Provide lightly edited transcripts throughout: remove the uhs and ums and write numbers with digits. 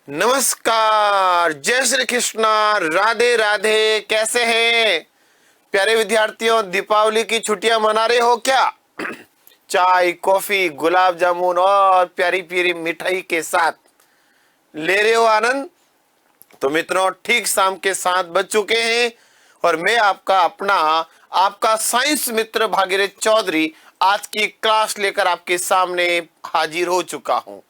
नमस्कार, जय श्री कृष्णा, राधे राधे। कैसे हैं प्यारे विद्यार्थियों? दीपावली की छुट्टियां मना रहे हो क्या? चाय, कॉफी, गुलाब जामुन और प्यारी प्यारी मिठाई के साथ ले रहे हो आनंद? तो मित्रों, ठीक शाम के 7 बज चुके हैं और मैं आपका साइंस मित्र भागीरथ चौधरी आज की क्लास लेकर आपके सामने हाजिर हो चुका हूं।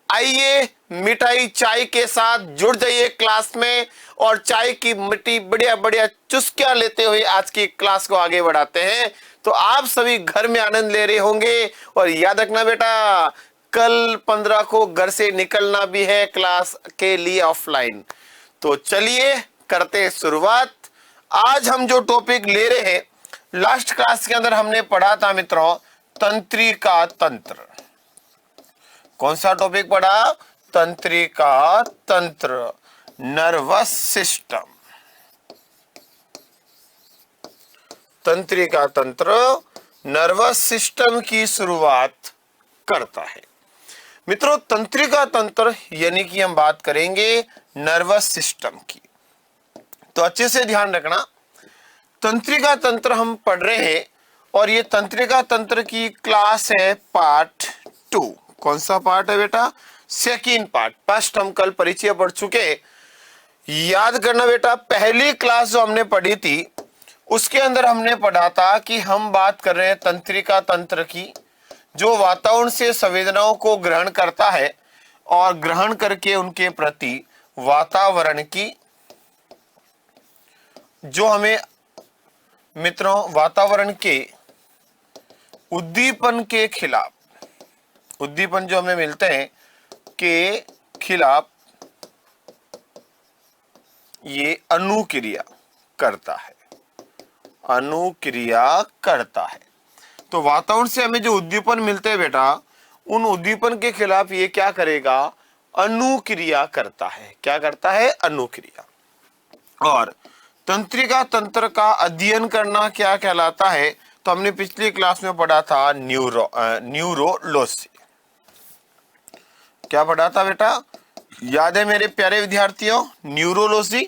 आइए, मिठाई चाय के साथ जुड़ जाइए क्लास में और चाय की मिट्टी बढ़िया बढ़िया चुस्कियां लेते हुए आज की क्लास को आगे बढ़ाते हैं। तो आप सभी घर में आनंद ले रहे होंगे और याद रखना बेटा, कल 15 को घर से निकलना भी है क्लास के लिए ऑफलाइन। तो चलिए करते हैं शुरुआत। आज हम जो टॉपिक ले रहे हैं, लास्ट क्लास के अंदर हमने पढ़ा था मित्रों, तंत्रिका तंत्र। कौन सा टॉपिक पढ़ा? तंत्रिका तंत्र, नर्वस सिस्टम। तंत्रिका तंत्र नर्वस सिस्टम की शुरुआत करता है। मित्रों, तंत्रिका तंत्र यानी कि हम बात करेंगे नर्वस सिस्टम की। तो अच्छे से ध्यान रखना, तंत्रिका तंत्र हम पढ़ रहे हैं और ये तंत्रिका तंत्र की क्लास है पार्ट 2। कौन सा पार्ट है बेटा? Second part. फर्स्ट हम कल परिचय पढ़ चुके। याद करना बेटा, पहली क्लास जो हमने पढ़ी थी उसके अंदर हमने पढ़ा था कि हम बात कर रहे हैं तंत्रिका तंत्र की, जो वातावरण से संवेदनाओं को ग्रहण करता है और ग्रहण करके उनके प्रति वातावरण की, जो हमें मित्रों वातावरण के उद्दीपन के खिलाफ, उद्दीपन जो हमें मिलते हैं के खिलाफ ये अनुक्रिया करता है, अनुक्रिया करता है। तो वातावरण से हमें जो उद्दीपन मिलते हैं बेटा, उन उद्दीपन के खिलाफ ये क्या करेगा? अनुक्रिया करता है। क्या करता है? अनुक्रिया। और तंत्रिका तंत्र का अध्ययन करना क्या कहलाता है? तो हमने पिछली क्लास में पढ़ा था न्यूरोलॉजी। क्या पढ़ा था बेटा? याद है मेरे प्यारे विद्यार्थियों? न्यूरोलॉजी,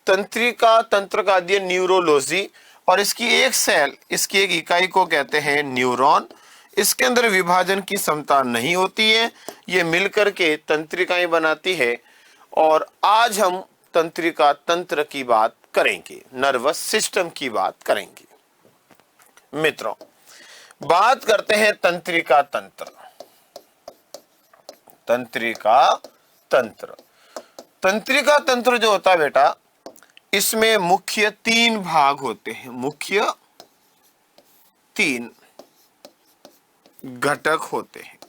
तंत्रिका तंत्र का अध्ययन न्यूरोलॉजी। और इसकी एक सेल, इसकी एक इकाई को कहते हैं न्यूरॉन। इसके अंदर विभाजन की क्षमता नहीं होती है, ये मिलकर के तंत्रिकाएं बनाती है। और आज हम तंत्रिका तंत्र की बात करेंगे, नर्वस सिस्टम की बात करेंगे। मित्रों, बात करते हैं तंत्रिका तंत्र। तंत्रिका तंत्र, तंत्रिका तंत्र जो होता है बेटा, इसमें मुख्य 3 भाग होते हैं। मुख्य 3 घटक होते हैं।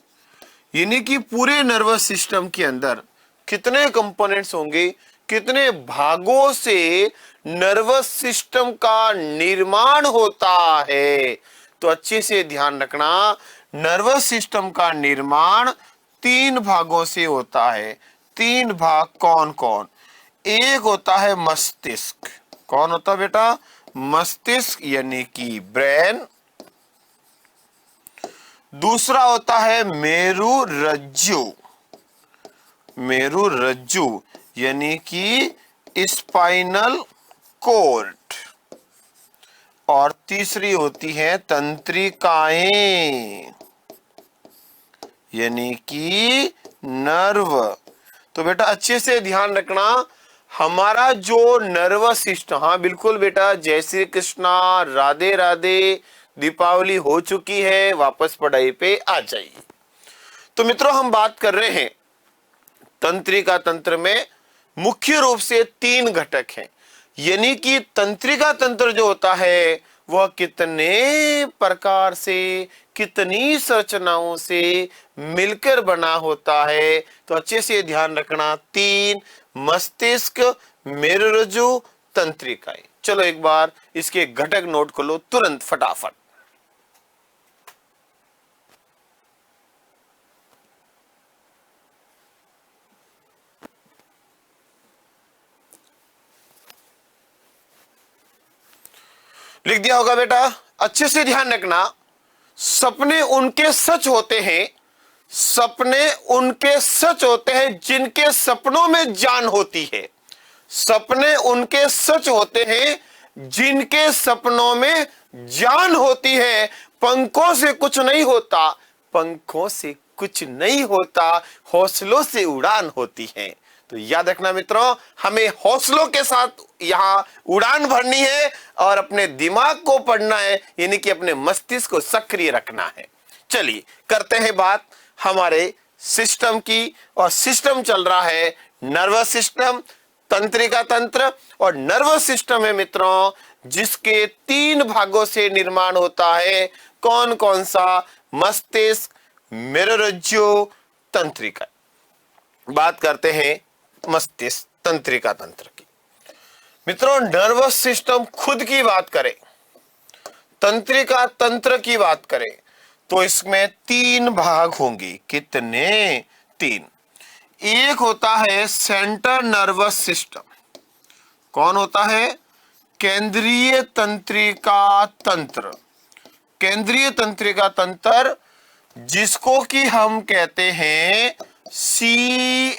यानी कि पूरे नर्वस सिस्टम के अंदर कितने कंपोनेंट्स होंगे, कितने भागों से नर्वस सिस्टम का निर्माण होता है? तो अच्छे से ध्यान रखना, नर्वस सिस्टम का निर्माण 3 भागों से होता है। 3 भाग कौन कौन? एक होता है मस्तिष्क। कौन होता है बेटा? मस्तिष्क यानी कि ब्रेन। दूसरा होता है मेरुरज्जु, मेरुरज्जु यानी कि स्पाइनल कोर्ड। और तीसरी होती है तंत्रिकाएं यानी कि नर्व। तो बेटा अच्छे से ध्यान रखना, हमारा जो नर्वस सिस्टम, हाँ बिल्कुल बेटा, जय श्री कृष्णा, राधे राधे। दीपावली हो चुकी है, वापस पढ़ाई पे आ जाइए। तो मित्रों, हम बात कर रहे हैं तंत्रिका तंत्र में मुख्य रूप से 3 घटक हैं। यानी कि तंत्रिका तंत्र जो होता है वह कितने प्रकार से, कितनी संरचनाओं से मिलकर बना होता है? तो अच्छे से ध्यान रखना, 3: मस्तिष्क, मेरुरज्जु, तंत्रिकाएं। चलो एक बार इसके घटक नोट कर लो तुरंत फटाफट। लिख दिया होगा बेटा? अच्छे से ध्यान रखना, सपने उनके सच होते हैं सपने उनके सच होते हैं जिनके सपनों में जान होती है। सपने उनके सच होते हैं जिनके सपनों में जान होती है। पंखों से कुछ नहीं होता, पंखों से कुछ नहीं होता, हौसलों से उड़ान होती है। तो याद रखना मित्रों, हमें हौसलों के साथ यहाँ उड़ान भरनी है और अपने दिमाग को पढ़ना है, यानी कि अपने मस्तिष्क को सक्रिय रखना है। चलिए करते हैं बात हमारे सिस्टम की, और सिस्टम चल रहा है नर्वस सिस्टम, तंत्रिका तंत्र। और नर्वस सिस्टम है मित्रों जिसके 3 भागों से निर्माण होता है। कौन कौन सा? मस्तिष्क, मेरुरज्जु, तंत्रिका। बात करते हैं मस्तिष्क तंत्रिका तंत्र की। मित्रों नर्वस सिस्टम खुद की बात करें, तंत्रिका तंत्र की बात करें, तो इसमें 3 भाग होंगे। कितने? 3। एक होता है सेंट्रल नर्वस सिस्टम। कौन होता है? केंद्रीय तंत्रिका तंत्र। केंद्रीय तंत्रिका तंत्र जिसको कि हम कहते हैं CNS,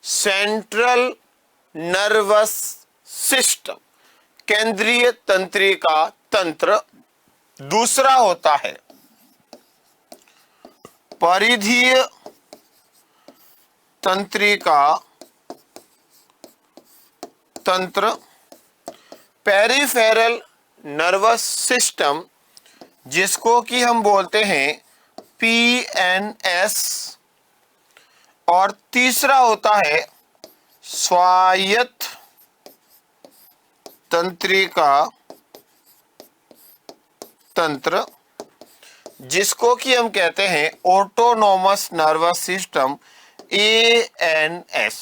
सेंट्रल नर्वस सिस्टम, केंद्रीय तंत्रिका तंत्र। दूसरा होता है परिधीय तंत्रिका तंत्र, पेरिफेरल नर्वस सिस्टम, जिसको कि हम बोलते हैं PNS। और तीसरा होता है स्वायत्त तंत्रिका तंत्र, जिसको कि हम कहते हैं ऑटोनोमस नर्वस सिस्टम, ANS।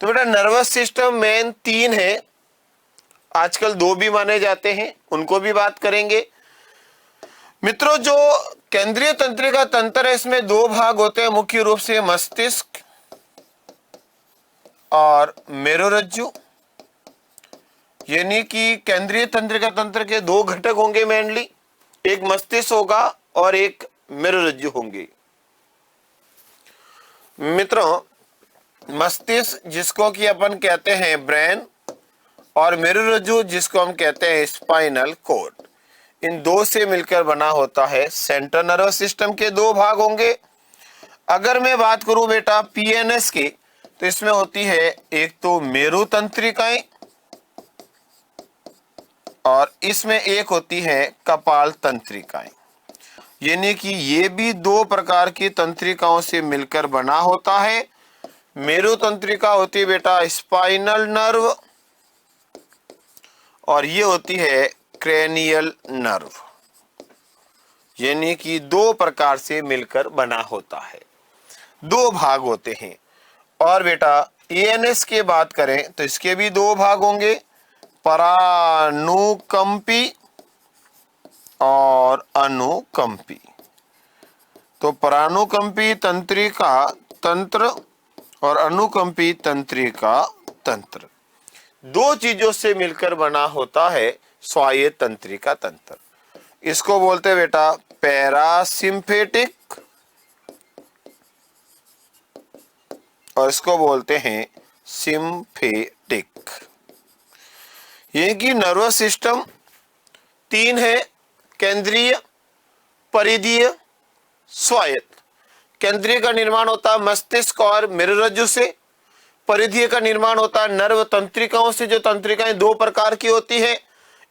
तो बेटा नर्वस सिस्टम मेन 3 है, आजकल 2 भी माने जाते हैं, उनको भी बात करेंगे। मित्रों जो केंद्रीय तंत्रिका तंत्र है इसमें 2 भाग होते हैं मुख्य रूप से, मस्तिष्क और मेरुरज्जु। यानी कि केंद्रीय तंत्रिका तंत्र के 2 घटक होंगे मेनली, एक मस्तिष्क होगा और एक मेरुरज्जु होंगे। मित्रों मस्तिष्क जिसको कि अपन कहते हैं ब्रेन, और मेरुरज्जु जिसको हम कहते हैं स्पाइनल कॉर्ड, इन 2 से मिलकर बना होता है सेंट्रल नर्वस सिस्टम के 2 भाग होंगे। अगर मैं बात करूं बेटा PNS की, तो इसमें होती है एक तो मेरु तंत्रिकाएं और इसमें एक होती है कपाल तंत्रिकाएं। यानी कि ये भी 2 प्रकार की तंत्रिकाओं से मिलकर बना होता है। मेरु तंत्रिका होती है बेटा स्पाइनल नर्व, और ये होती है क्रेनियल नर्व। यानी कि 2 प्रकार से मिलकर बना होता है, 2 भाग होते हैं। और बेटा ANS की बात करें तो इसके भी 2 भाग होंगे, परानुकंपी और अनुकंपी। तो परानुकंपी तंत्रिका तंत्र और अनुकंपी तंत्रिका तंत्र, 2 चीजों से मिलकर बना होता है स्वायत्त तंत्रिका तंत्र। इसको बोलते हैं बेटा पैरासिम्पेटिक और इसको बोलते हैं सिम्फेटिक। ये कि नर्वस सिस्टम 3 है, केंद्रीय, परिधीय, स्वायत्त। केंद्रीय का निर्माण होता है मस्तिष्क और मेरुरज्जु से, परिधीय का निर्माण होता है नर्व तंत्रिकाओं से, जो तंत्रिकाएं 2 प्रकार की होती है,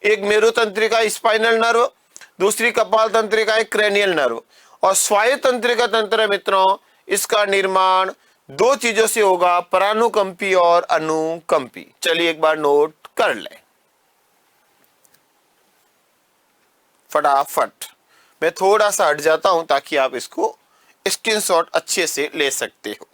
एक मेरु तंत्रिका स्पाइनल नर्व, दूसरी कपाल तंत्रिका क्रेनियल नर्व। और स्वायत्त तंत्रिका तंत्र मित्रों इसका निर्माण 2 चीजों से होगा, परानुकंपी और अनुकंपी। चलिए एक बार नोट कर लें फटाफट। मैं थोड़ा सा हट जाता हूं ताकि आप इसको स्क्रीनशॉट अच्छे से ले सकते हो।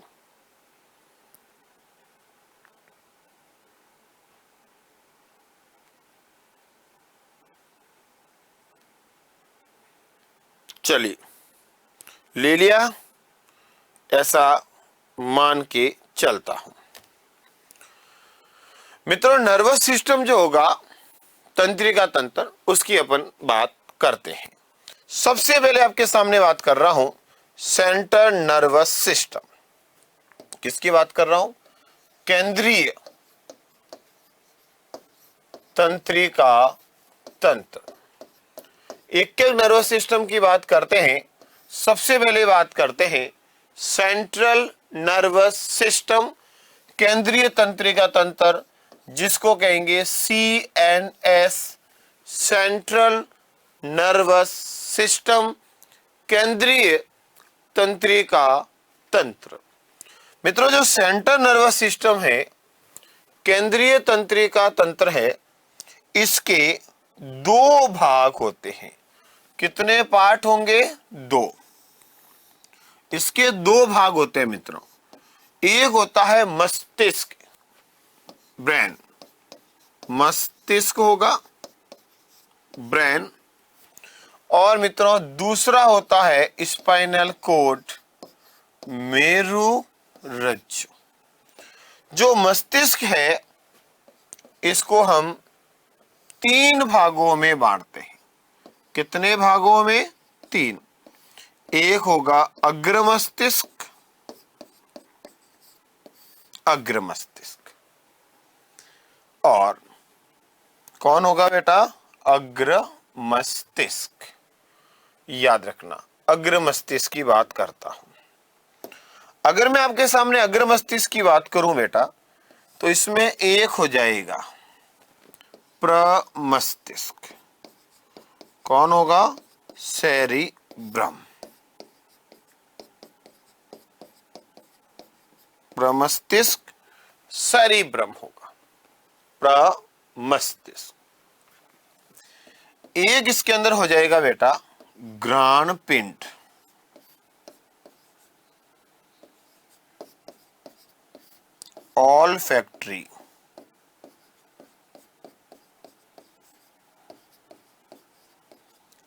चलिए ले लिया, ऐसा मान के चलता हूं। मित्रों नर्वस सिस्टम जो होगा तंत्रिका तंत्र, उसकी अपन बात करते हैं। सबसे पहले आपके सामने बात कर रहा हूं सेंट्रल नर्वस सिस्टम। किसकी बात कर रहा हूं? केंद्रीय तंत्रिका तंत्र। एक नर्वस सिस्टम की बात करते हैं, सबसे पहले बात करते हैं सेंट्रल नर्वस सिस्टम, केंद्रीय तंत्रिका तंत्र, जिसको कहेंगे CNS, सेंट्रल नर्वस सिस्टम, केंद्रीय तंत्रिका तंत्र। मित्रों, जो सेंट्रल नर्वस सिस्टम है, केंद्रीय तंत्रिका तंत्र है, इसके दो भाग होते हैं। कितने पार्ट होंगे? दो। इसके दो भाग होते हैं मित्रों। एक होता है मस्तिष्क, ब्रेन, मस्तिष्क होगा, ब्रेन। और मित्रों दूसरा होता है स्पाइनल कॉर्ड, मेरुरज्जु। जो मस्तिष्क है इसको हम तीन भागों में बांटते हैं। कितने भागों में? तीन। एक होगा अग्र मस्तिष्क, अग्र मस्तिष्क। और कौन होगा बेटा? अग्र मस्तिष्क। याद रखना, अग्र मस्तिष्क की बात करता हूं। अगर मैं आपके सामने अग्र मस्तिष्क की बात करूं बेटा, तो इसमें एक हो जाएगा प्रमस्तिष्क। कौन होगा? सेरिब्रम। प्रमस्तिष्क, सेरिब्रम होगा प्रमस्तिष्क। एक इसके अंदर हो जाएगा बेटा घ्राण पिंड, ऑल्फैक्टरी,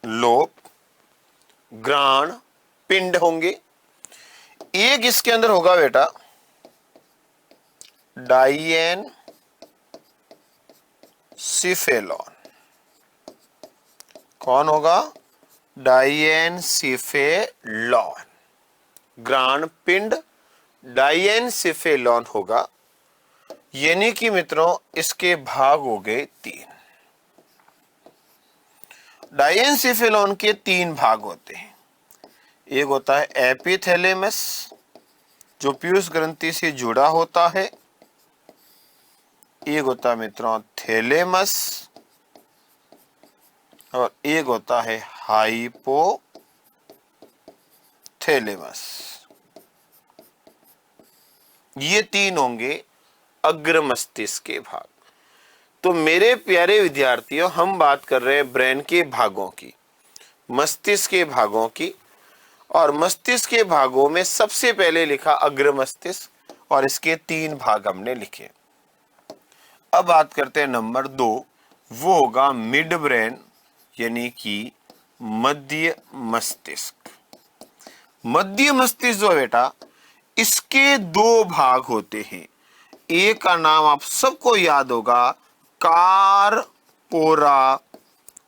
लोब, घ्राण पिंड होंगे। एक इसके अंदर होगा बेटा डाइएनसिफेलॉन। कौन होगा? डाइएनसिफेलॉन। घ्राण पिंड डाइएनसिफेलॉन होगा। यानी कि मित्रों इसके भाग हो गए तीन। डाइएनसिफेलॉन के तीन भाग होते हैं। एक होता है एपिथैलेमस, जो पीयूष ग्रंथि से जुड़ा होता है। एक होता है मित्रों थैलेमस, और एक होता है हाइपोथैलेमस। ये तीन होंगे अग्र मस्तिष्क के भाग। तो मेरे प्यारे विद्यार्थियों, हम बात कर रहे हैं ब्रेन के भागों की, मस्तिष्क के भागों की। और मस्तिष्क के भागों में सबसे पहले लिखा अग्र मस्तिष्क, और इसके तीन भाग हमने लिखे। अब बात करते हैं नंबर 2, वो होगा मिड ब्रेन, यानी कि मध्य मस्तिष्क। मध्य मस्तिष्क जो बेटा, इसके दो भाग होते हैं। एक का नाम आप सबको याद होगा, कार्पोरा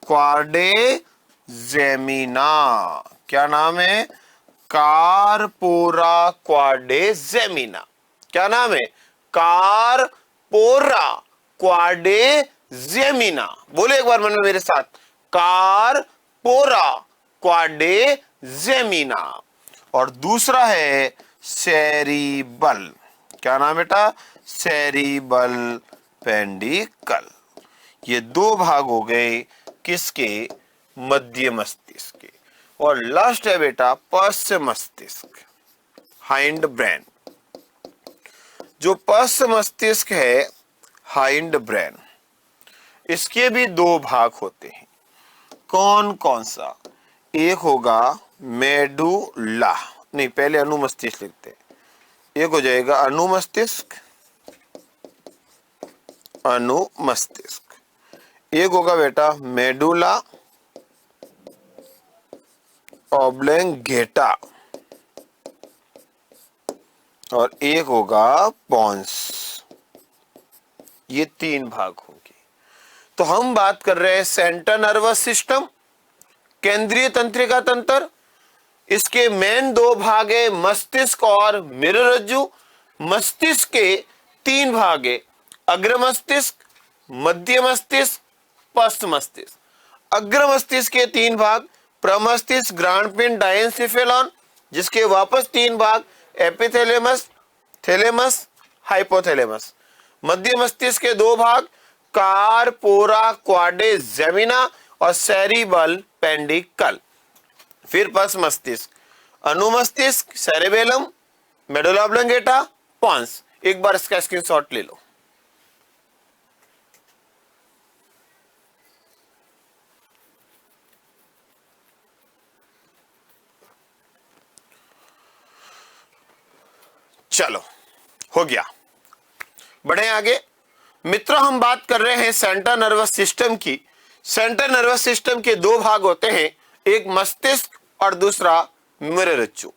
क्वाड्रेजेमिना। क्या नाम है? कार्पोरा क्वाड्रेजेमिना। क्या नाम है? कार्पोरा क्वाड्रेजेमिना। बोले एक बार मन में मेरे साथ, कार्पोरा क्वाड्रेजेमिना। और दूसरा है सेरिबल। क्या नाम बेटा? सेरिबल पेंडिकल। ये दो भाग हो गए किसके? मध्य मस्तिष्क के। और लास्ट है बेटा पश्च मस्तिष्क, हाइंड ब्रेन। जो पश्च मस्तिष्क है, हाइंड ब्रेन, इसके भी दो भाग होते हैं। कौन कौन सा? एक होगा मेडुला, नहीं पहले अनुमस्तिष्क लिखते हैं। एक हो जाएगा अनुमस्तिष्क, अनुमस्तिष्क। एक होगा बेटा मेडुला ऑब्लॉन्गेटा, और एक होगा पोन्स। ये तीन भाग होंगे। तो हम बात कर रहे हैं सेंट्रल नर्वस सिस्टम, केंद्रीय तंत्रिका तंत्र, इसके मेन दो भाग है मस्तिष्क और मेरुरज्जु। मस्तिष्क के तीन भाग है, अग्र मस्तिष्क, मध्य मस्तिष्क, पश्च मस्तिष्क। अग्र मस्तिष्क के तीन भाग, प्रमस्तिष्क, ग्राणपिंड, डायेंसिफेलॉन, जिसके वापस तीन भाग, एपिथैलेमस, थैलेमस, हाइपोथैलेमस। मध्य मस्तिष्क के दो भाग, कार्पोरा क्वाड्रिजेमिना और सेरिबल पेंडिकल। फिर पश्च मस्तिष्क, अनुमस्तिष्क, सेरेबेलम, मेडुला ऑब्लोंगेटा, पॉन्स। एक बार इसका स्क्रीनशॉट ले लो। चलो, हो गया, बढ़े आगे। मित्रों, हम बात कर रहे हैं सेंट्रल नर्वस सिस्टम की। सेंट्रल नर्वस सिस्टम के दो भाग होते हैं, एक मस्तिष्क और दूसरा मेरुरज्जु।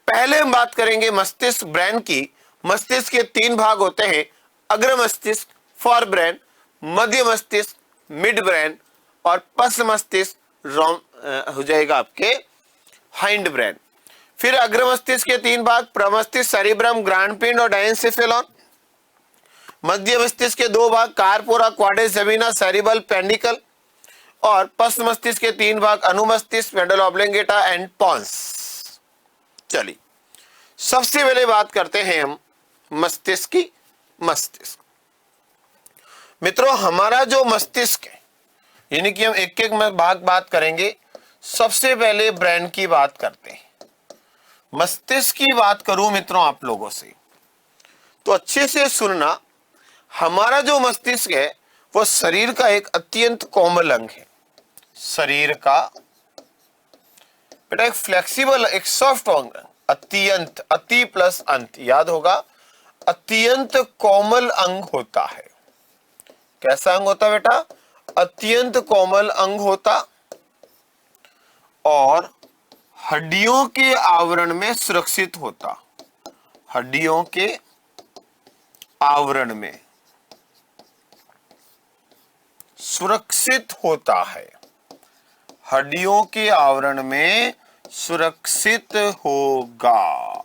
पहले हम बात करेंगे मस्तिष्क, ब्रेन की। मस्तिष्क के तीन भाग होते हैं, अग्र मस्तिष्क, फॉर ब्रेन, मध्य मस्तिष्क, मिड ब्रेन और पश्च मस्तिष्क हो जाएगा आपके हाइंड ब्रेन। फिर अग्र मस्तिष्क के तीन भाग, प्रमस्तिष्क, सेरिब्रम, ग्राणपिंड और डायेंसिफेलॉन। मध्य मस्तिष्क के दो भाग, कार्पोरा क्वाड्रिजेमिना, सेरिबल पेंडिकल और पश्च मस्तिष्क के तीन भाग, अनुमस्तिष्क, मेडुला ऑब्लोंगेटा एंड पॉन्स। चलिए, सबसे पहले बात करते हैं हम मस्तिष्क की। मस्तिष्क, मित्रों, हमारा जो मस्तिष्क है, यानी कि हम एक एक में भाग बात करेंगे। सबसे पहले ब्रेन की बात करते हैं। मस्तिष्क की बात करूं मित्रों आप लोगों से, तो अच्छे से सुनना। हमारा जो मस्तिष्क है वो शरीर का एक अत्यंत कोमल अंग है। शरीर का बेटा एक फ्लेक्सिबल, एक सॉफ्ट अंग, अत्यंत, अति प्लस अंत, याद होगा, अत्यंत कोमल अंग होता है। कैसा अंग होता बेटा? अत्यंत कोमल अंग होता और हड्डियों के आवरण में सुरक्षित होता। हड्डियों के आवरण में सुरक्षित होता है। हड्डियों के आवरण में सुरक्षित होगा।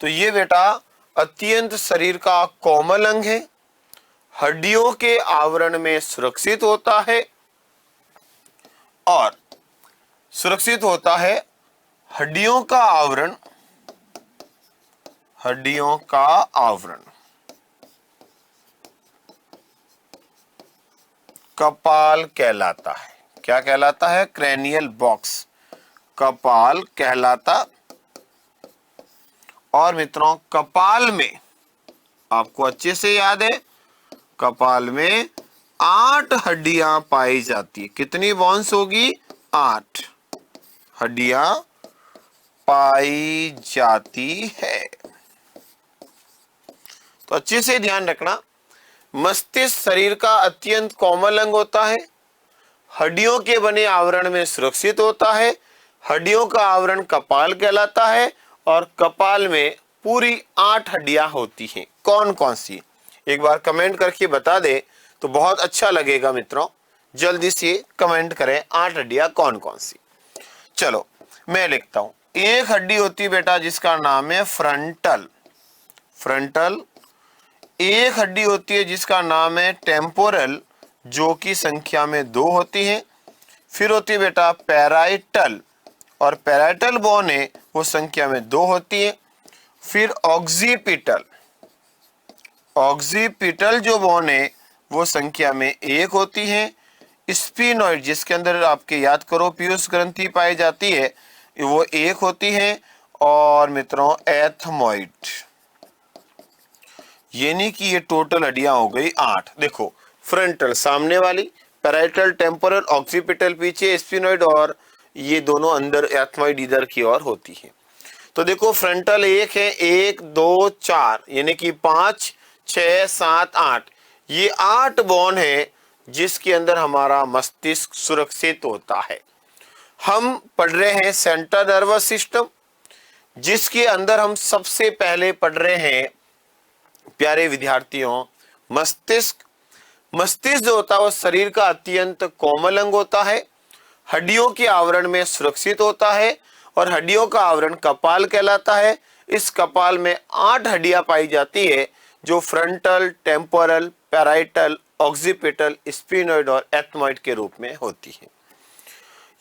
तो ये बेटा अत्यंत शरीर का कोमल अंग है, हड्डियों के आवरण में सुरक्षित होता है और सुरक्षित होता है। हड्डियों का आवरण, हड्डियों का आवरण कपाल कहलाता है। क्या कहलाता है? क्रैनियल बॉक्स, कपाल कहलाता। और मित्रों, कपाल में आपको अच्छे से याद है, कपाल में 8 हड्डियां पाई जाती है। कितनी बोन्स होगी? 8 हड्डियां पाई जाती है। तो अच्छे से ध्यान रखना, मस्तिष्क शरीर का अत्यंत कोमल अंग होता है, हड्डियों के बने आवरण में सुरक्षित होता है। हड्डियों का आवरण कपाल कहलाता है और कपाल में पूरी 8 हड्डियां होती हैं। कौन कौन सी? एक बार कमेंट करके बता दे तो बहुत अच्छा लगेगा मित्रों। जल्दी से कमेंट करें 8 हड्डियां कौन कौन सी। चलो मैं लिखता हूं। एक हड्डी होती है बेटा जिसका नाम है फ्रंटल। फ्रंटल। एक हड्डी होती है जिसका नाम है टेम्पोरल, जो कि संख्या में 2 होती है। फिर होती है बेटा पैराइटल, और पैराइटल बोन है वो संख्या में 2 होती है। फिर ऑक्सीपिटल, ऑक्सीपिटल जो बोन है वो संख्या में 1 होती है। स्फीनोइड, जिसके अंदर आपके याद करो पीयूष ग्रंथि पाई जाती है, वो 1 होती है। और मित्रों एथमोइड, यानी कि ये टोटल हड्डियां हो गई 8। देखो, फ्रंटल सामने वाली, पैराइटल, टेम्पोरल, ऑक्सीपिटल पीछे, स्फीनोइड और ये दोनों अंदर, एथमोइड इधर की ओर होती है। तो देखो फ्रंटल 1 है, 1 2 4, यानी कि 5 6 7 8, ये 8 बोन है जिसके अंदर हमारा मस्तिष्क सुरक्षित होता है। हम पढ़ रहे हैं सेंट्रल नर्वस सिस्टम, जिसके अंदर हम सबसे पहले पढ़ रहे हैं प्यारे विद्यार्थियों मस्तिष्क। मस्तिष्क जो होता है वो शरीर का अत्यंत कोमल अंग होता है, हड्डियों के आवरण में सुरक्षित होता है और हड्डियों का आवरण कपाल कहलाता है। इस कपाल में 8 हड्डियां पाई जाती है जो frontal, temporal, parietal, occipital, sphenoid और एथमोइड के रूप में होती है।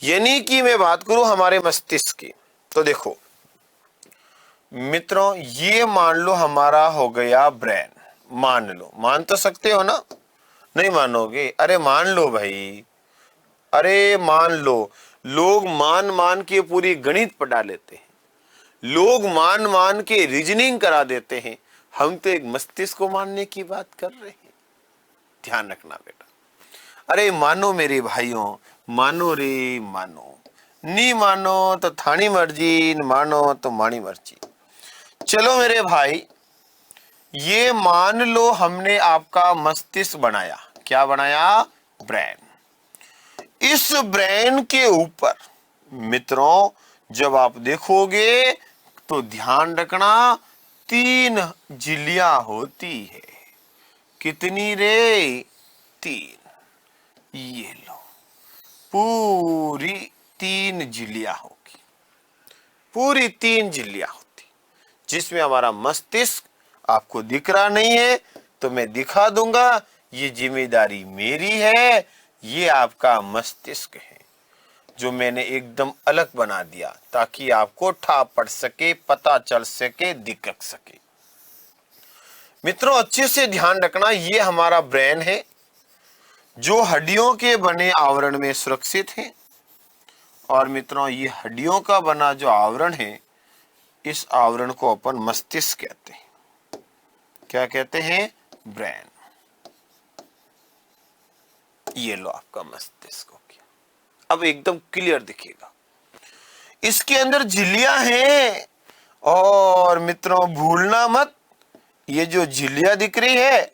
यानी कि मैं बात करूं हमारे मस्तिष्क की, तो देखो मित्रों, ये मान लो हमारा हो गया ब्रेन। मान लो, मान तो सकते हो ना? नहीं मानोगे? अरे मान लो भाई, अरे मान लो। लोग मान मान के पूरी गणित पढ़ा लेते हैं, लोग मान मान के रीजनिंग करा देते हैं। हम तो एक मस्तिष्क को मानने की बात कर रहे हैं। ध्यान रखना बेटा। अरे मानो मेरे भाइयों, मानो रे मानो, नहीं मानो तो थानी मर्जी, मानो तो मानी मर्जी। चलो मेरे भाई, ये मान लो हमने आपका मस्तिष्क बनाया। क्या बनाया? ब्रेन। इस ब्रेन के ऊपर मित्रों जब आप देखोगे तो ध्यान रखना 3 झिल्लियां होती है। कितनी रे? 3। ये लो, पूरी 3 झिल्लियां होगी, पूरी 3 झिल्लियां होती, जिसमें हमारा मस्तिष्क आपको दिख रहा नहीं है तो मैं दिखा दूंगा। ये जिम्मेदारी मेरी है, ये आपका मस्तिष्क है जो मैंने एकदम अलग बना दिया ताकि आपको ठाप पड़ सके, पता चल सके, दिख सके। मित्रों अच्छे से ध्यान रखना, ये हमारा ब्रेन है जो हड्डियों के बने आवरण में सुरक्षित है। और मित्रों ये हड्डियों का बना जो आवरण है, इस आवरण को अपन मस्तिष्क कहते हैं। क्या कहते हैं? ब्रेन। ये लो आपका मस्तिष्क हो गया। अब एकदम क्लियर दिखेगा। इसके अंदर झिल्लियां हैं और मित्रों भूलना मत, ये जो झिल्लियां दिख रही है,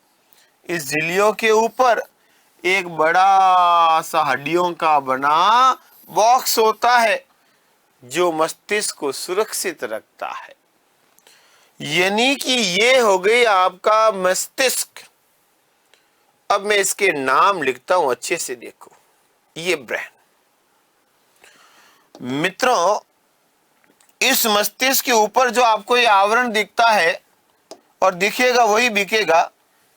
इस झिल्लियों के ऊपर एक बड़ा सा हड्डियों का बना बॉक्स होता है जो मस्तिष्क को सुरक्षित रखता है। यानी कि ये हो गई आपका मस्तिष्क। अब मैं इसके नाम लिखता हूं, अच्छे से देखो। ये ब्रेन। मित्रों इस मस्तिष्क के ऊपर जो आपको ये आवरण दिखता है और दिखेगा वही बिकेगा,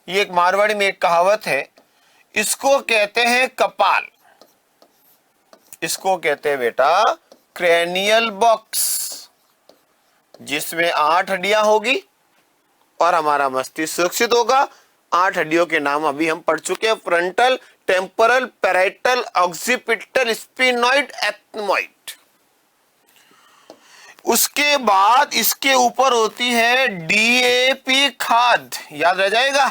ये एक मारवाड़ी में एक कहावत है, इसको कहते हैं कपाल। इसको कहते हैं बेटा क्रैनियल बॉक्स, जिसमें 8 हड्डियां होगी और हमारा मस्तिष्क सुरक्षित होगा। 8 हड्डियों के नाम अभी हम पढ़ चुके हैं, frontal, temporal, parietal, occipital, sphenoid, ethmoid. उसके बाद इसके ऊपर होती है डीएपी खाद। याद रह जाएगा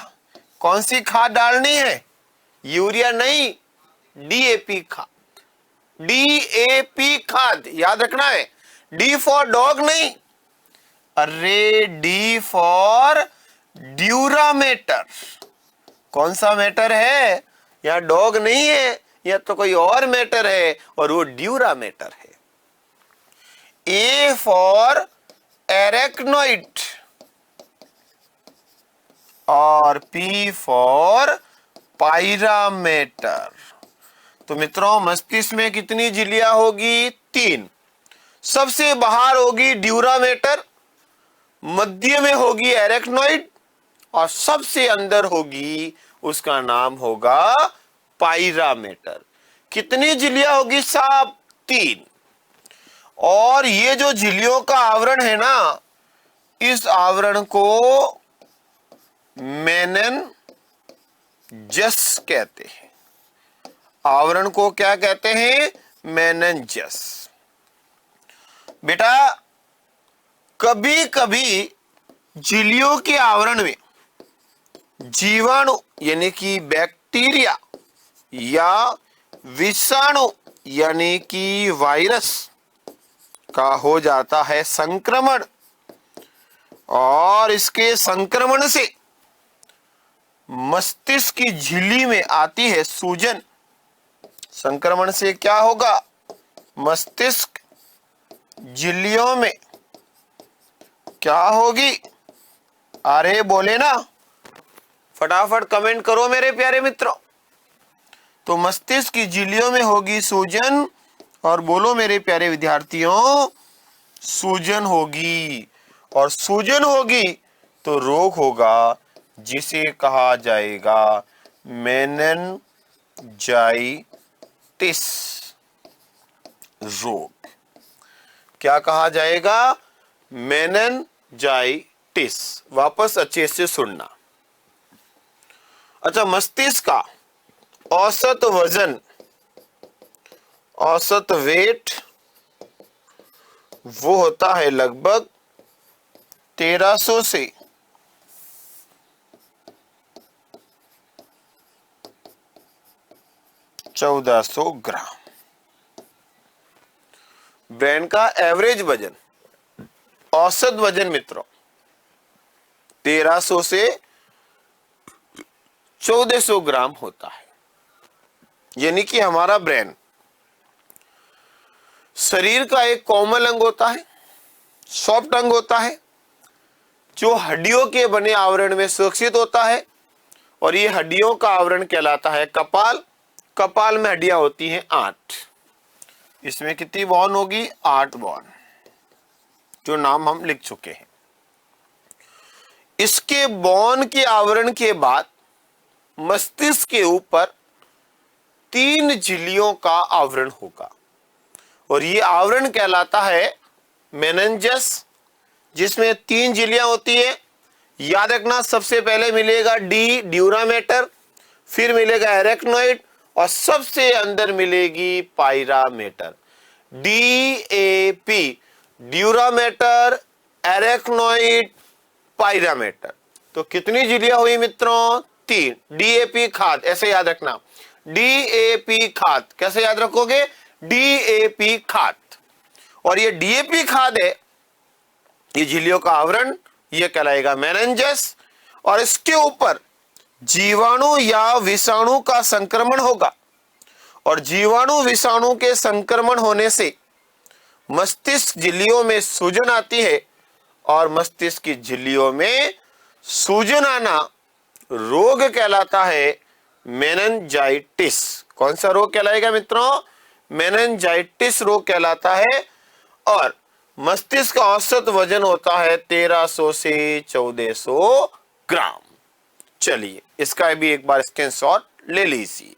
कौन सी खाद डालनी है? यूरिया नहीं, डीएपी खाद। डीएपी खाद याद रखना है। डी फॉर डॉग नहीं, अरे डी फॉर ड्यूरामेटर। कौन सा मैटर है? या डॉग नहीं है, या तो कोई और मैटर है, और वो ड्यूरामेटर है। ए फॉर एरेक्नोइड और पी फॉर पायरामेटर। तो मित्रों मस्तिष्क में कितनी झिल्लियां होगी? 3। सबसे बाहर होगी ड्यूरामेटर, मध्य में होगी एरेक्नोइड और सबसे अंदर होगी, उसका नाम होगा पायरामेटर। कितनी झिल्लियां होगी साहब? 3। और ये जो झिल्लियों का आवरण है ना, इस आवरण को मेनिनजस कहते हैं। आवरण को क्या कहते हैं? मेनिनजस। बेटा कभी कभी झिल्लियों के आवरण में जीवाणु यानी कि बैक्टीरिया या विषाणु यानी कि वायरस का हो जाता है संक्रमण, और इसके संक्रमण से मस्तिष्क की झिल्ली में आती है सूजन। संक्रमण से क्या होगा? मस्तिष्क झिल्लियों में क्या होगी? अरे बोले ना, फटाफट कमेंट करो मेरे प्यारे मित्रों। तो मस्तिष्क की झिल्लियों में होगी सूजन और बोलो मेरे प्यारे विद्यार्थियों, सूजन होगी, और सूजन होगी तो रोग होगा जिसे कहा जाएगा मेनिनजाइटिस रोग। क्या कहा जाएगा? मेनिनजाइटिस। वापस अच्छे से सुनना। अच्छा, मस्तिष्क का औसत वजन, औसत वेट वो होता है लगभग 1300 से 1400 ग्राम। ब्रेन का एवरेज वजन, औसत वजन मित्रों 1300 से 1400 ग्राम होता है। यानी कि हमारा ब्रेन शरीर का एक कोमल अंग होता है, सॉफ्ट अंग होता है, जो हड्डियों के बने आवरण में सुरक्षित होता है, और ये हड्डियों का आवरण कहलाता है कपाल। कपाल में हड्डियां होती हैं 8। इसमें कितनी बॉन होगी? 8 बॉन, जो नाम हम लिख चुके हैं। इसके बॉन के आवरण के बाद मस्तिष्क के ऊपर 3 झिल्लियों का आवरण होगा, और ये आवरण कहलाता है मेनिंजस, जिसमें 3 झिल्लियां होती है। याद रखना, सबसे पहले मिलेगा डी ड्यूरामेटर, फिर मिलेगा एरेक्नोइड, और सबसे अंदर मिलेगी pia mater. DAP, dura mater, arachnoid, pia mater. तो कितनी झिल्लियां हुई मित्रों? 3। DAP खाद, ऐसे याद रखना। DAP खाद कैसे याद रखोगे? DAP खाद। और ये DAP खाद है, ये झिल्लियों का आवरण, ये कहलाएगा मेनिंजस। और इसके ऊपर जीवाणु या विषाणु का संक्रमण होगा, और जीवाणु विषाणु के संक्रमण होने से मस्तिष्क झिल्लियों में सूजन आती है, और मस्तिष्क की झिल्लियों में सूजन आना रोग कहलाता है मेनिंजाइटिस। कौन सा रोग कहलाएगा मित्रों? मेनिंजाइटिस रोग कहलाता है। और मस्तिष्क का औसत वजन होता है 1300 से 1400 ग्राम। चलिए, इसका भी एक बार स्क्रीनशॉट ले लीजिए।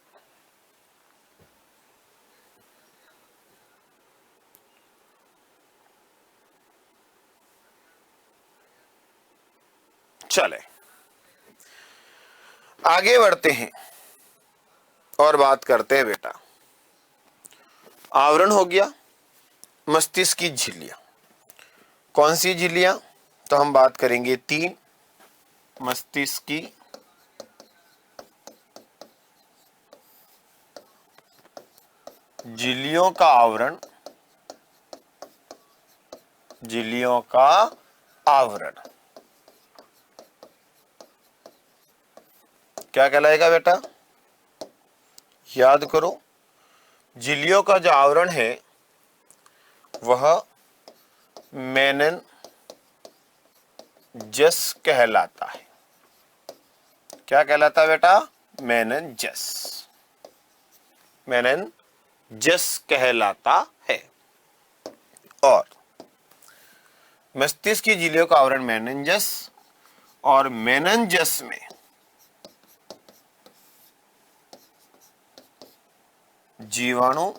चले आगे बढ़ते हैं और बात करते हैं बेटा। आवरण हो गया, मस्तिष्क की झिल्लियां। कौन सी झिल्लियां? तो हम बात करेंगे 3 मस्तिष्क की झिल्लियों का आवरण, झिल्लियों का आवरण क्या कहलाएगा बेटा? याद करो, झिल्लियों का जो आवरण है वह मेनिंजस कहलाता है। क्या कहलाता है बेटा? मेनिंजस। मेनिंजस कहलाता है। और मस्तिष्क की झिल्लियों का आवरण मेनिंजस, और मेनिंजस में जीवाणु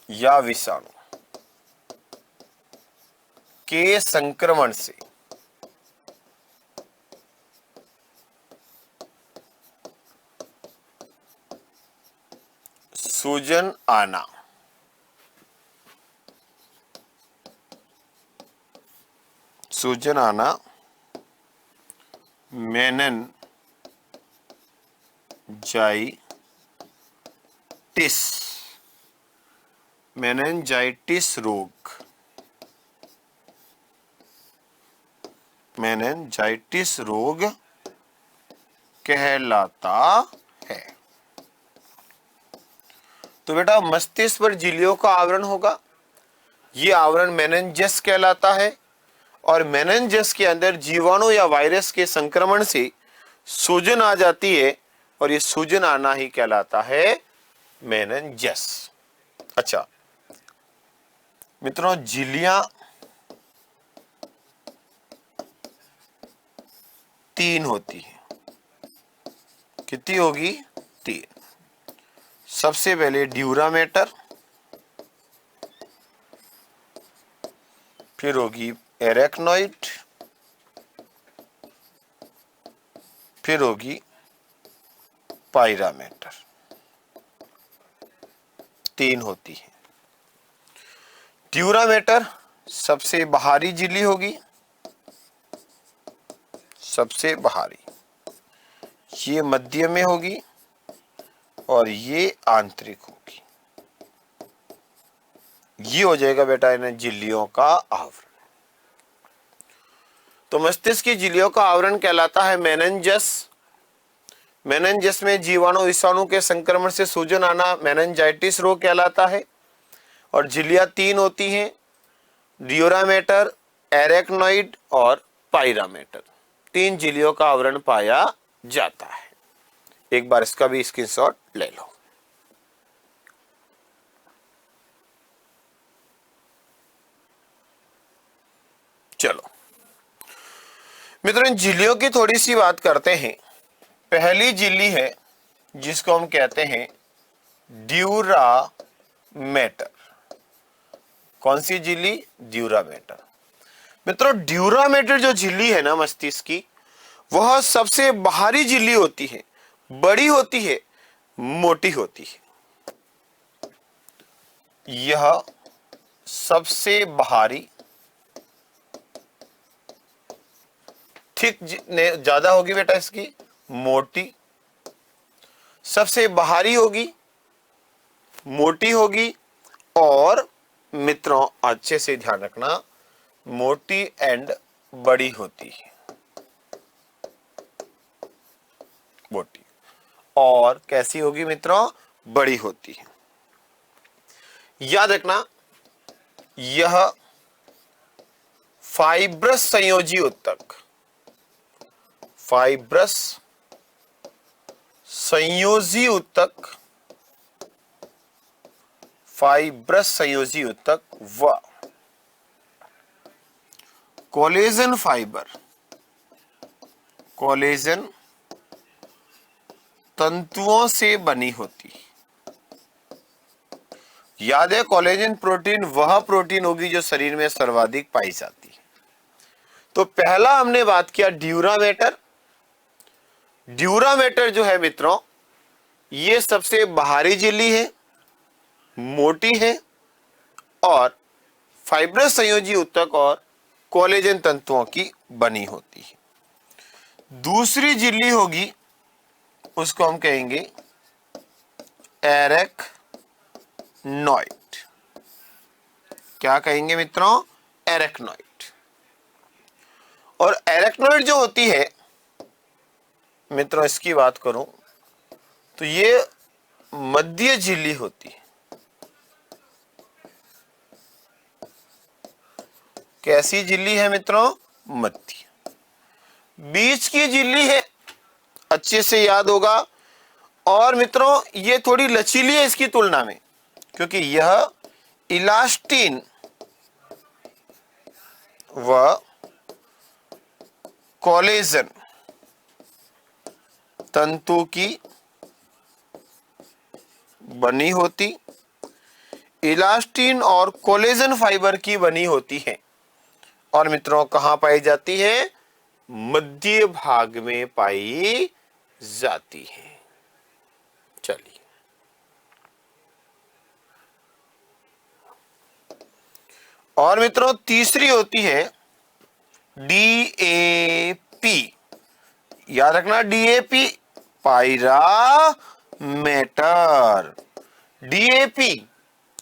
या विषाणु के संक्रमण से सूजन आना, सूजन आना मेनिंजाइटिस रोग, मेनिंजाइटिस रोग कहलाता है। तो बेटा, मस्तिष्क पर झिल्लियों का आवरण होगा, ये आवरण मेनिंजस कहलाता है, और मेनिंजस के अंदर जीवाणु या वायरस के संक्रमण से सूजन आ जाती है, और ये सूजन आना ही कहलाता है मेनिनजस। अच्छा मित्रों, झिल्लियां 3 होती है। कितनी होगी? 3। सबसे पहले ड्यूरामेटर, फिर होगी एरेक्नोइड, फिर होगी पायरामेटर। 3 होती है। ड्यूरामेटर सबसे बाहरी झिल्ली होगी, सबसे बाहरी, ये मध्य में होगी और ये आंतरिक होगी। ये हो जाएगा बेटा इन झिल्लियों का आवरण। तो मस्तिष्क की झिल्लियों का आवरण कहलाता है मेनिनजस। मेनिनजस में जीवाणु विषाणु के संक्रमण से सूजन आना मेनिनजाइटिस रोग कहलाता है। और झिल्लियां 3 होती हैं, ड्यूरामेटर, एरेक्नोइड और पायरामेटर। 3 झिल्लियों का आवरण पाया जाता है। एक बार इसका भी स्क्रीनशॉट ले लो। चलो मित्रों, इन झिल्लियों की थोड़ी सी बात करते हैं। पहली झिल्ली है जिसको हम कहते हैं ड्यूरामेटर। कौन सी झिल्ली? ड्यूरामेटर। मित्रों, ड्यूरामेटर जो झिल्ली है ना मस्तिष्क की, वह सबसे बाहरी झिल्ली होती है, बड़ी होती है, मोटी होती है। यह सबसे बाहरी, थिक ज्यादा होगी बेटा इसकी, मोटी, सबसे बाहरी होगी, मोटी होगी और मित्रों अच्छे से ध्यान रखना, मोटी एंड बड़ी होती है। मोटी और कैसी होगी मित्रों? बड़ी होती है। याद रखना, यह फाइब्रस संयोजी उत्तक, फाइब्रस संयोजी उत्तक, फाइब्रस संयोजी उत्तक व कोलेजन फाइबर, कोलेजन तंतुओं से बनी होती है। याद है, कोलेजन प्रोटीन वह प्रोटीन होगी जो शरीर में सर्वाधिक पाई जाती है। तो पहला हमने बात किया ड्यूरामेटर। ड्यूरामेटर जो है मित्रों, ये सबसे बाहरी झिल्ली है, मोटी है और फाइब्रस संयोजी ऊतक और कोलेजन तंतुओं की बनी होती है। दूसरी झिल्ली होगी, उसको हम कहेंगे एरेक्नोइड। क्या कहेंगे मित्रों? एरेक्नोइड। और एरेक्नोइड जो होती है मित्रों, इसकी बात करूं तो ये मध्य झिल्ली होती है। कैसी झिल्ली है मित्रों? मध्य। बीच की झिल्ली है, अच्छे से याद होगा। और मित्रों ये थोड़ी लचीली है इसकी तुलना में, क्योंकि यह इलास्टिन व कोलेजन तंतु की बनी होती, इलास्टिन और कोलेजन फाइबर की बनी होती है। और मित्रों कहां पाई जाती है? मध्य भाग में पाई जाती है। चलिए और मित्रों तीसरी होती है डीएपी। याद रखना, डीएपी पायरामेटर। डीएपी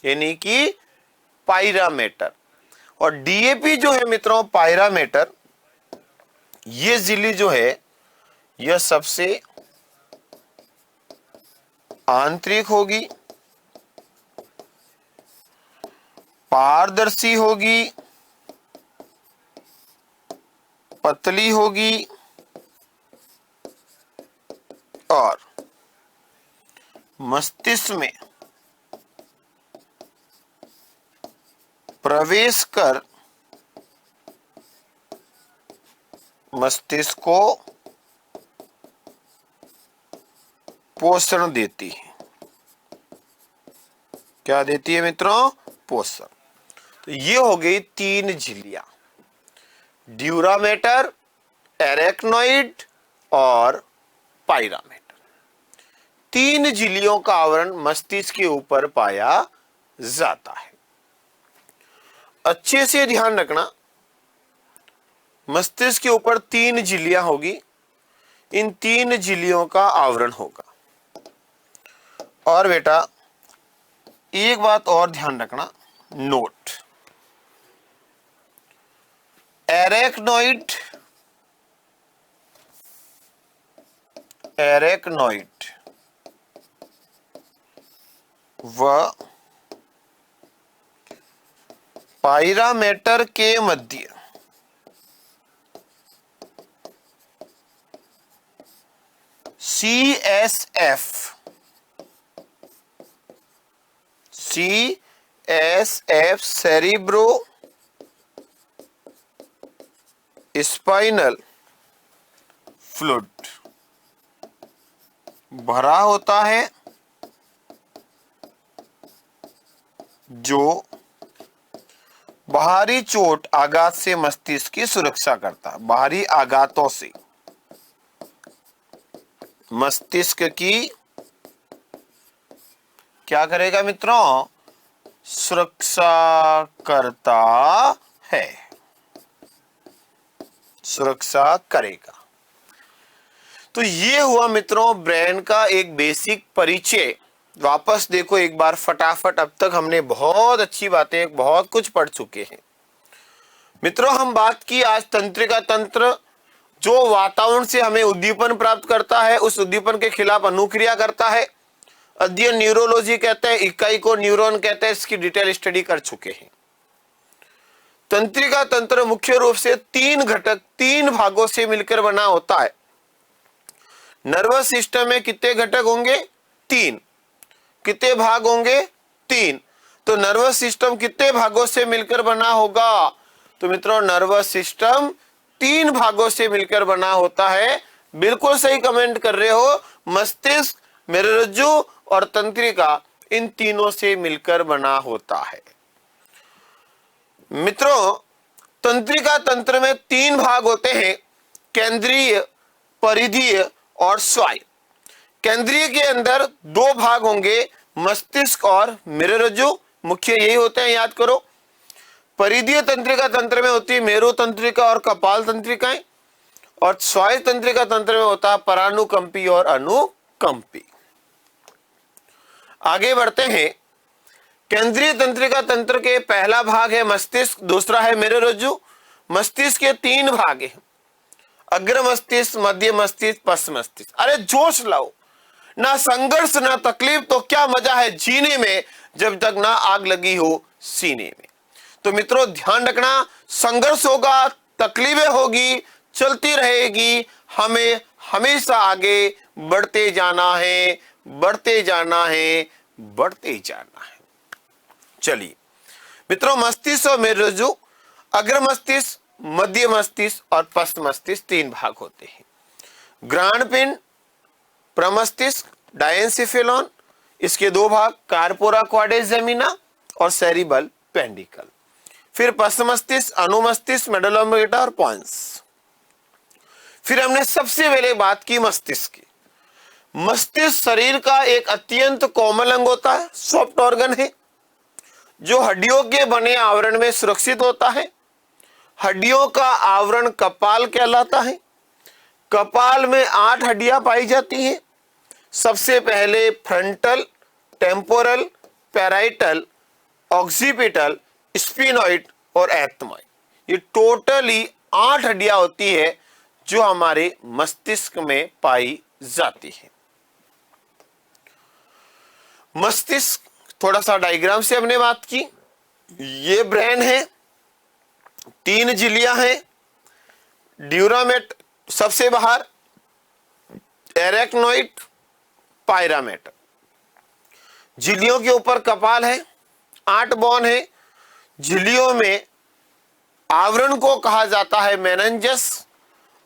यानी कि पायरामेटर। और डीएपी जो है मित्रों पायरामेटर, ये झिल्ली जो है यह सबसे आंतरिक होगी, पारदर्शी होगी, पतली होगी और मस्तिष्क में प्रवेश कर मस्तिष्क को पोषण देती है। क्या देती है मित्रों? पोषण। तो ये हो गई 3 झिल्लियां, ड्यूरा मैटर, एरेक्नोइड और पायरामेटर। 3 झिल्लियों का आवरण मस्तिष्क के ऊपर पाया जाता है। अच्छे से ध्यान रखना, मस्तिष्क के ऊपर 3 झिल्लियां होगी, इन 3 झिल्लियों का आवरण होगा। और बेटा एक बात और ध्यान रखना, नोट, एरेक्नोइड व पायरामेटर के मध्य CSF सेरिब्रो स्पाइनल फ्लूइड भरा होता है, जो बाहरी चोट आघात से मस्तिष्क की सुरक्षा करता है। बाहरी आघातों से मस्तिष्क की क्या करेगा मित्रों? सुरक्षा करता है, सुरक्षा करेगा। तो ये हुआ मित्रों ब्रेन का एक बेसिक परिचय। वापस देखो एक बार फटाफट, अब तक हमने बहुत अच्छी बातें, बहुत कुछ पढ़ चुके हैं मित्रों। हम बात की आज तंत्रिका तंत्र, जो वातावरण से हमें उद्दीपन प्राप्त करता है, उस उद्दीपन के खिलाफ अनुक्रिया करता है। अध्ययन न्यूरोलॉजी कहते हैं, इकाई को न्यूरॉन कहते हैं, इसकी डिटेल स्टडी कर चुके हैं। तंत्रिका तंत्र मुख्य रूप से 3 घटक, 3 भागों से मिलकर बना होता है। नर्वस सिस्टम में कितने घटक होंगे? 3। कितने भाग होंगे? 3। तो नर्वस सिस्टम कितने भागों से मिलकर बना होगा? तो मित्रों नर्वस सिस्टम 3 भागों से मिलकर बना होता है। बिल्कुल सही कमेंट कर रहे हो। मस्तिष्क, मेरुरज्जु और तंत्रिका, इन तीनों से मिलकर बना होता है। मित्रों तंत्रिका तंत्र में 3 भाग होते हैं, केंद्रीय, परिधीय और स्वायत्त। केंद्रीय के अंदर 2 भाग होंगे, मस्तिष्क और मेरुरज्जु, मुख्य यही होते हैं, याद करो। परिधीय तंत्रिका तंत्र में होती है मेरु तंत्रिका और कपाल तंत्रिकाएं, और स्वायत्त तंत्रिका तंत्र में होता है परानुकंपी और अनुकंपी। आगे बढ़ते हैं। केंद्रीय तंत्रिका तंत्र के पहला भाग है मस्तिष्क, दूसरा है मेरुरज्जु। मस्तिष्क के 3 भाग हैं, अग्र मस्तिष्क, मध्य मस्तिष्क, पश्च मस्तिष्क। अरे जोश लाओ, ना संघर्ष ना तकलीफ, तो क्या मजा है जीने में जब तक ना आग लगी हो सीने में। तो मित्रों ध्यान रखना, संघर्ष होगा, तकलीफें होगी, चलती रहेगी, हमें हमेशा आगे बढ़ते जाना है, बढ़ते जाना है, बढ़ते जाना है। चलिए मित्रों, मस्तिष्क और मेरुरज्जु, अग्र मस्तिष्क, मध्य मस्तिष्क और पश्च मस्तिष्क 3 भाग होते हैं। ग्राणपिंड, प्रमस्तिष्क, डायेंसिफेलॉन, इसके 2 भाग, कार्पोरा क्वाड्रिजेमिना और सेरिबल पेंडिकल। फिर पश्च मस्तिष्क, अनुमस्तिष्क, मेडुला ऑब्लिंगेटा और पोन्स। फिर हमने सबसे पहले बात की मस्तिष्क की। मस्तिष्क शरीर का एक अत्यंत कोमल अंग होता है, सॉफ्ट ऑर्गन है, जो हड्डियों के बने आवरण में सुरक्षित होता है। हड्डियों का आवरण कपाल कहलाता है। कपाल में 8 हड्डियां पाई जाती हैं। सबसे पहले frontal, temporal, parietal, occipital, sphenoid और एथमोइड। ये टोटली 8 हड्डियां होती है जो हमारे मस्तिष्क में पाई जाती है। मस्तिष्क, थोड़ा सा डायग्राम से हमने बात की। ये ब्रेन है, 3 झिल्लियां हैं, ड्यूरामेट सबसे बाहर, एरेक्नोइड, पायरामेटर। झिल्लियों के ऊपर कपाल है, 8 बॉन है। झिल्लियों में आवरण को कहा जाता है मेनिंजस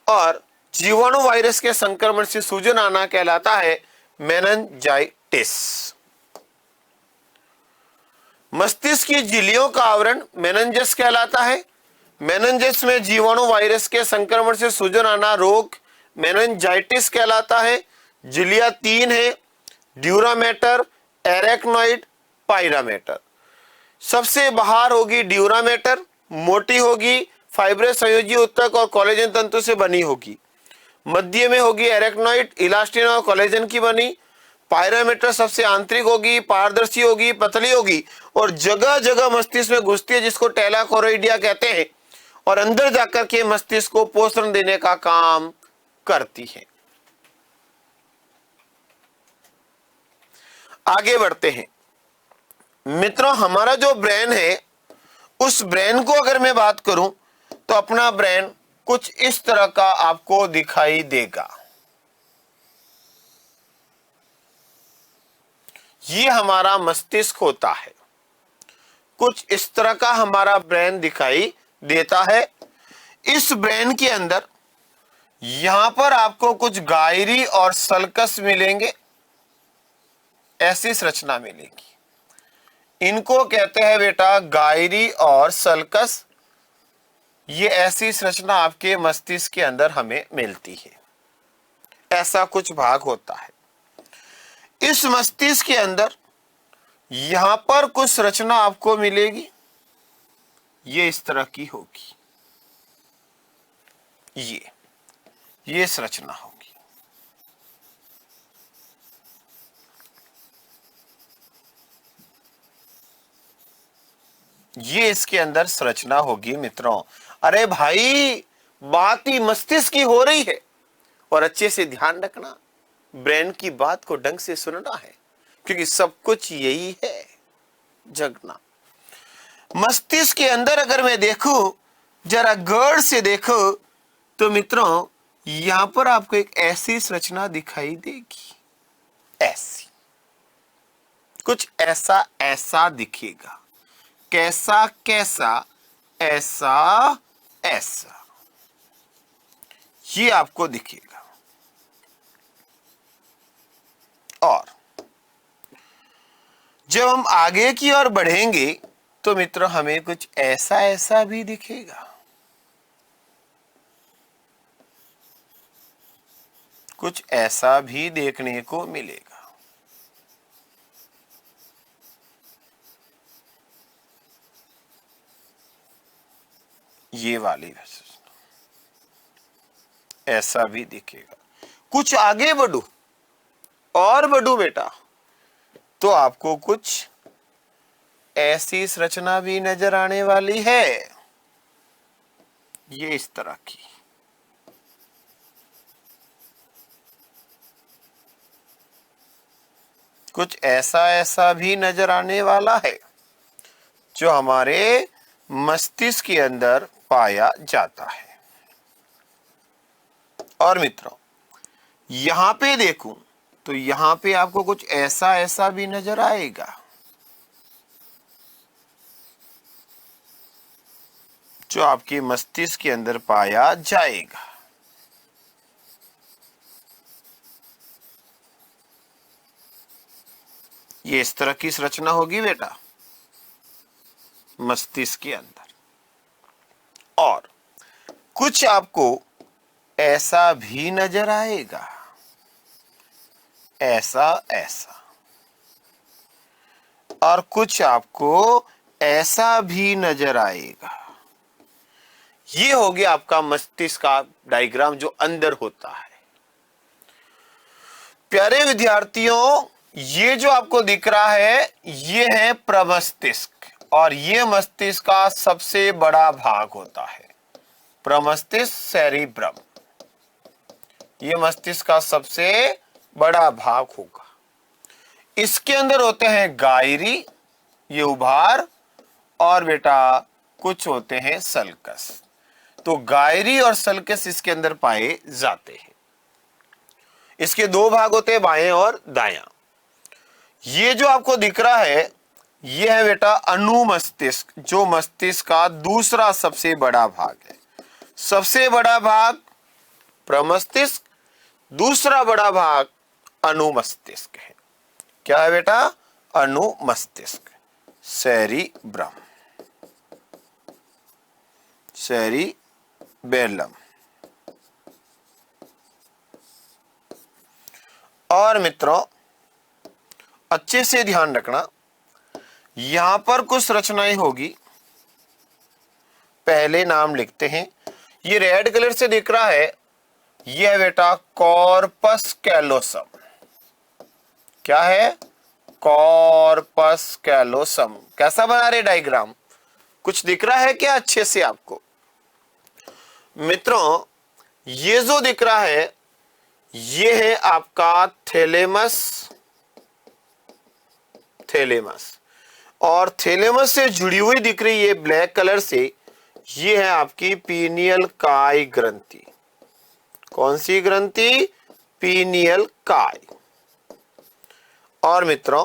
और जीवाणु वायरस के संक्रमण से सूजन आना कहलाता है मेनिंजाइटिस। मस्तिष्क की झिल्लियों का आवरण मेनिंजस कहलाता है। मेनिंजस में जीवाणु वायरस के संक्रमण से सूजन आना रोग मेनिंजाइटिस कहलाता है। झिल्लियां 3 है, ड्यूरामेटर, एरेक्नोइड, पायरामेटर। सबसे बाहर होगी ड्यूरामेटर, मोटी होगी, फाइब्रस संयोजी ऊतक और कोलेजन तंतु से बनी होगी। मध्य में होगी एरेक्नोइड, इलास्टिन और कोलेजन की बनी। पायरामीटर सबसे आंतरिक होगी, पारदर्शी होगी, पतली होगी और जगह जगह मस्तिष्क में घुसती है, जिसको टेलाकोरोइडिया कहते हैं, और अंदर जाकर के मस्तिष्क को पोषण देने का काम करती है। आगे बढ़ते हैं मित्रों। हमारा जो ब्रेन है, उस ब्रेन को अगर मैं बात करूं तो अपना ब्रेन कुछ इस तरह का आपको दिखाई देगा। ये हमारा मस्तिष्क होता है, कुछ इस तरह का हमारा ब्रेन दिखाई देता है। इस ब्रेन के अंदर यहां पर आपको कुछ गायरी और सल्कस मिलेंगे, ऐसी संरचना मिलेगी। इनको कहते हैं बेटा गायरी और सल्कस। ये ऐसी संरचना आपके मस्तिष्क के अंदर हमें मिलती है, ऐसा कुछ भाग होता है। इस मस्तिष्क के अंदर यहां पर कुछ संरचना आपको मिलेगी, ये इस तरह की होगी। ये संरचना होगी। ये इसके अंदर संरचना होगी मित्रों। अरे भाई, बात ही मस्तिष्क की हो रही है, और अच्छे से ध्यान रखना, ब्रेन की बात को ढंग से सुनना है, क्योंकि सब कुछ यही है, जगना। मस्तिष्क के अंदर अगर मैं देखूं, जरा गौर से देखो तो मित्रों, यहां पर आपको एक ऐसी संरचना दिखाई देगी, ऐसी कुछ ऐसा ऐसा दिखेगा। कैसा कैसा, ऐसा ऐसा, ये आपको दिखेगा। और जब हम आगे की ओर बढ़ेंगे तो मित्रों हमें कुछ ऐसा ऐसा भी दिखेगा, कुछ ऐसा भी देखने को मिलेगा। ये वाली ऐसा भी दिखेगा। कुछ आगे बढ़ू और बढ़ू बेटा, तो आपको कुछ ऐसी संरचना भी नजर आने वाली है, ये इस तरह की। कुछ ऐसा ऐसा भी नजर आने वाला है, जो हमारे मस्तिष्क के अंदर पाया जाता है। और मित्रों, यहां पे देखूं तो यहां पे आपको कुछ ऐसा ऐसा भी नजर आएगा, जो आपके मस्तिष्क के अंदर पाया जाएगा। ये इस तरह की संरचना होगी बेटा मस्तिष्क के अंदर। और कुछ आपको ऐसा भी नजर आएगा, ऐसा ऐसा, और कुछ आपको ऐसा भी नजर आएगा। ये हो गया आपका मस्तिष्क का डायग्राम, जो अंदर होता है। प्यारे विद्यार्थियों, ये जो आपको दिख रहा है, ये है प्रमस्तिष्क, और ये मस्तिष्क का सबसे बड़ा भाग होता है, प्रमस्तिष्क सेरिब्रम। ये मस्तिष्क का सबसे बड़ा भाग होगा। इसके अंदर होते हैं गायरी, ये उभार, और बेटा कुछ होते हैं सल्कस। तो गायरी और सल्कस इसके अंदर पाए जाते हैं। इसके दो भाग होते हैं, बाएं और दायां। ये जो आपको दिख रहा है ये है बेटा अनुमस्तिष्क, जो मस्तिष्क का दूसरा सबसे बड़ा भाग है। सबसे बड़ा भाग प्रमस्तिष्क, दूसरा बड़ा भाग अनुमस्तिष्क है। क्या है बेटा? अनुमस्तिष्क, सेरिब्रम, सेरिबेलम। और मित्रों अच्छे से ध्यान रखना, यहां पर कुछ रचनाएं होगी। पहले नाम लिखते हैं। ये रेड कलर से दिख रहा है, ये है बेटा कॉर्पस कैलोसम। क्या है? Corpus callosum. कैसा बना रहे डायग्राम? कुछ दिख रहा है क्या अच्छे से आपको? मित्रों ये जो दिख रहा है ये है आपका थैलेमस, थैलेमस। और थैलेमस से जुड़ी हुई दिख रही है ब्लैक कलर से, ये है आपकी पीनियल काय ग्रंथि। कौन सी ग्रंथि? पीनियल काय। और मित्रों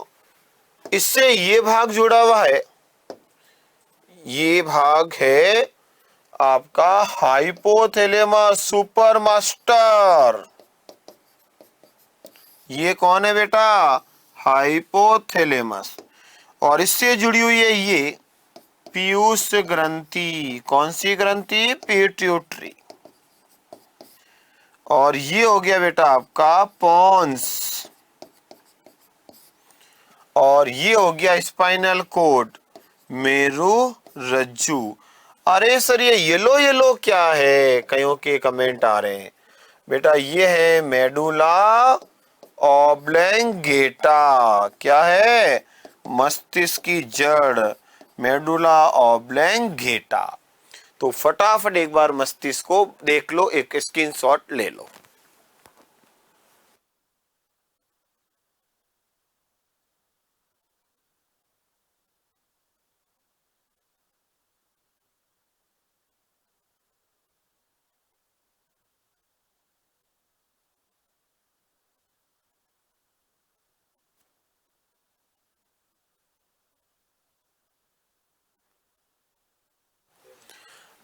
इससे ये भाग जुड़ा हुआ है, ये भाग है आपका हाइपोथैलेमस सुपर मास्टर। ये कौन है बेटा? हाइपोथैलेमस। और इससे जुड़ी हुई है ये पीयूष ग्रंथि। कौन सी ग्रंथि? पिट्यूटरी। और ये हो गया बेटा आपका पोन्स। और ये हो गया स्पाइनल कोड, मेरुरज्जु। अरे सर ये येलो येलो क्या है? कईयों के कमेंट आ रहे हैं। बेटा ये है मेडुला ऑब्लंगेटा। क्या है? मस्तिष्क की जड़, मेडुला ऑब्लंगेटा। तो फटाफट एक बार मस्तिष्क को देख लो, एक स्क्रीनशॉट ले लो।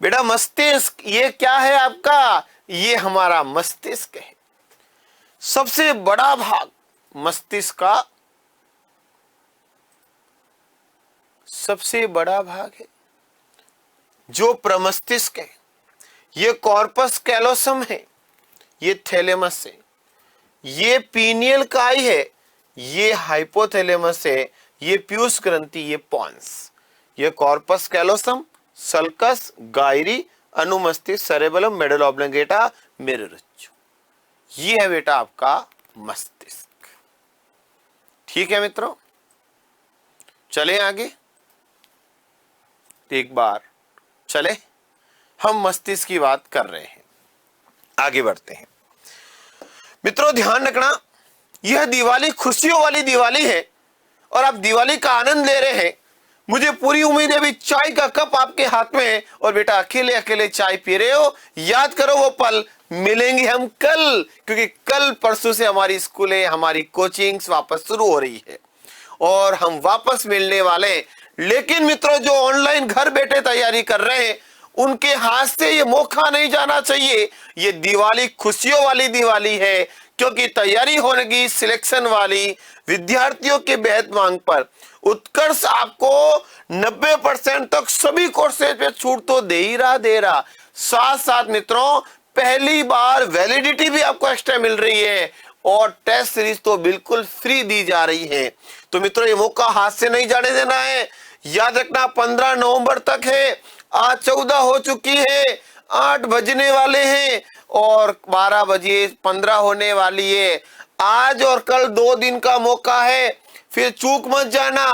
बेटा मस्तिष्क ये क्या है आपका? ये हमारा मस्तिष्क है। सबसे बड़ा भाग मस्तिष्क का, सबसे बड़ा भाग है जो प्रमस्तिष्क है। ये कॉर्पस कैलोसम है, ये थैलेमस है। ये पीनियल काय है, ये हाइपोथैलेमस है। ये पीयूष ग्रंथि, ये पोन्स। ये कॉर्पस कैलोसम, सल्कस, गायरी, अनुमस्तिष्क, सेरेबेलम, मेडुला ऑब्लंगेटा, मेरुरज्जु। ये है बेटा आपका मस्तिष्क। ठीक है मित्रों, चले आगे। एक बार चले, हम मस्तिष्क की बात कर रहे हैं, आगे बढ़ते हैं। मित्रों ध्यान रखना, यह दिवाली खुशियों वाली दिवाली है और आप दिवाली का आनंद ले रहे हैं। मुझे पूरी उम्मीद है भी चाय का कप आपके हाथ में है और बेटा अकेले अकेले चाय पी रहे हो। याद करो वो पल, मिलेंगे हम कल, क्योंकि कल परसों से हमारी स्कूलें, हमारी कोचिंग्स वापस शुरू हो रही है और हम वापस मिलने वाले। लेकिन मित्रों जो ऑनलाइन घर बैठे तैयारी कर रहे हैं उनके हाथ से ये मौका नहीं जाना चाहिए। ये दिवाली खुशियों वाली दिवाली है, क्योंकि तैयारी होगी सिलेक्शन वाली। विद्यार्थियों के बेहद मांग पर उत्कर्ष आपको 90% तक सभी कोर्सेज पे छूट तो दे ही रहा। साथ साथ मित्रों पहली बार वैलिडिटी भी आपको एक्स्ट्रा मिल रही है और टेस्ट सीरीज तो बिल्कुल फ्री दी जा रही है। तो मित्रों ये मौका हाथ से नहीं जाने देना है। याद रखना 15 नवंबर तक है, आज 14 हो चुकी है, 8 बजने वाले हैं और 12 बजे 15 होने वाली है। आज और कल 2 दिन का मौका है, फिर चूक मत जाना।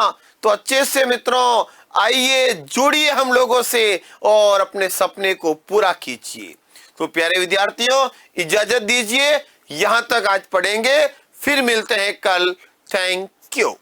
तो अच्छे से मित्रों आइए, जुड़िए हम लोगों से और अपने सपने को पूरा कीजिए। तो प्यारे विद्यार्थियों इजाजत दीजिए, यहां तक आज पढ़ेंगे, फिर मिलते हैं कल। Thank you.